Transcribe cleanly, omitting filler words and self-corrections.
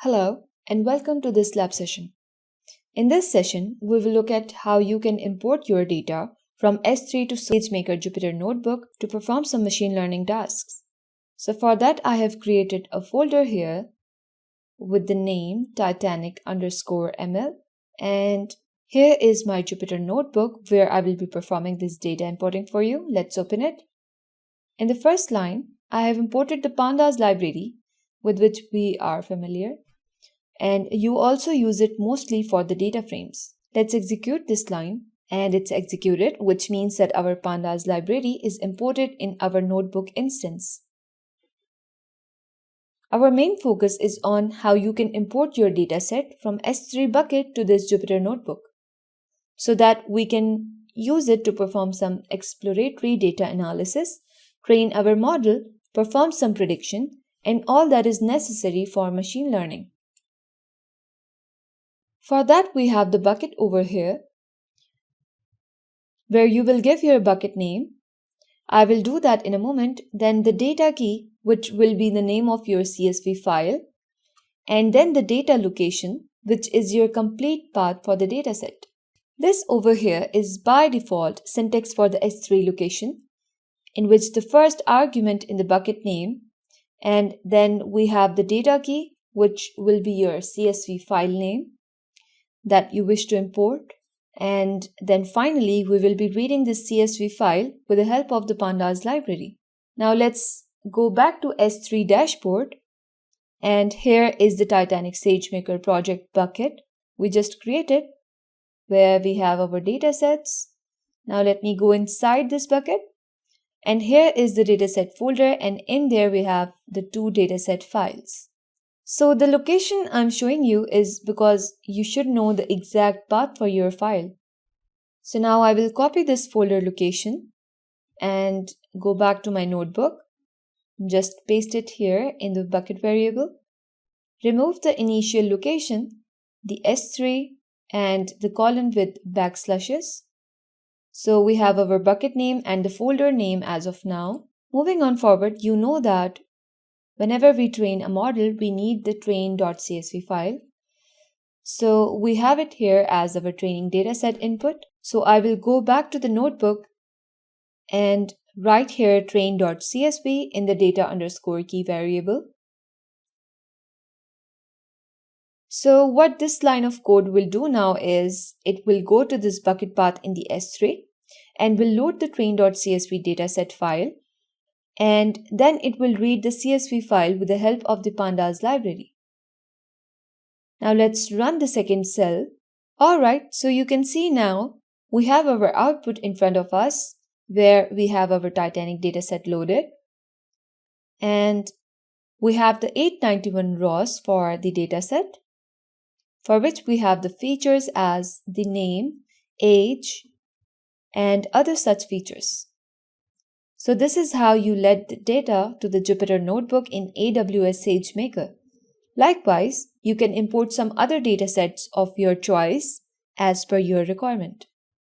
Hello and welcome to this lab session. In this session, we will look at how you can import your data from S3 to SageMaker Jupyter Notebook to perform some machine learning tasks. So for that, I have created a folder here with the name Titanic_ML, and here is my Jupyter Notebook where I will be performing this data importing for you. Let's open it. In the first line, I have imported the pandas library with which we are familiar, and you also use it mostly for the data frames. Let's execute this line, and it's executed, which means that our pandas library is imported in our notebook instance. Our main focus is on how you can import your dataset from S3 bucket to this Jupyter Notebook so that we can use it to perform some exploratory data analysis, train our model, perform some prediction, and all that is necessary for machine learning. For that, we have the bucket over here where you will give your bucket name. I will do that in a moment. Then the data key, which will be the name of your CSV file, and then the data location, which is your complete path for the dataset. This over here is by default syntax for the S3 location, in which the first argument in the bucket name, and then we have the data key, which will be your CSV file name that you wish to import. And then finally, we will be reading this CSV file with the help of the pandas library. Now let's go back to S3 dashboard. And here is the Titanic SageMaker project bucket we just created, where we have our datasets. Now let me go inside this bucket. And here is the dataset folder, and in there we have the two dataset files. So the location I'm showing you is because you should know the exact path for your file. So now I will copy this folder location and go back to my notebook. Just paste it here in the bucket variable. Remove the initial location, the S3, and the column with backslashes. So we have our bucket name and the folder name as of now. Moving on forward, you know that whenever we train a model, we need the train.csv file. So we have it here as our training dataset input. So I will go back to the notebook and write here train.csv in the data_key variable. So what this line of code will do now is it will go to this bucket path in the S3 and will load the train.csv dataset file, and then it will read the CSV file with the help of the pandas library. Now let's run the second cell. Alright, so you can see now we have our output in front of us where we have our Titanic dataset loaded, and we have the 891 rows for the dataset, for which we have the features as the name, age, and other such features. So this is how you let the data to the Jupyter Notebook in AWS SageMaker. Likewise, you can import some other datasets of your choice as per your requirement.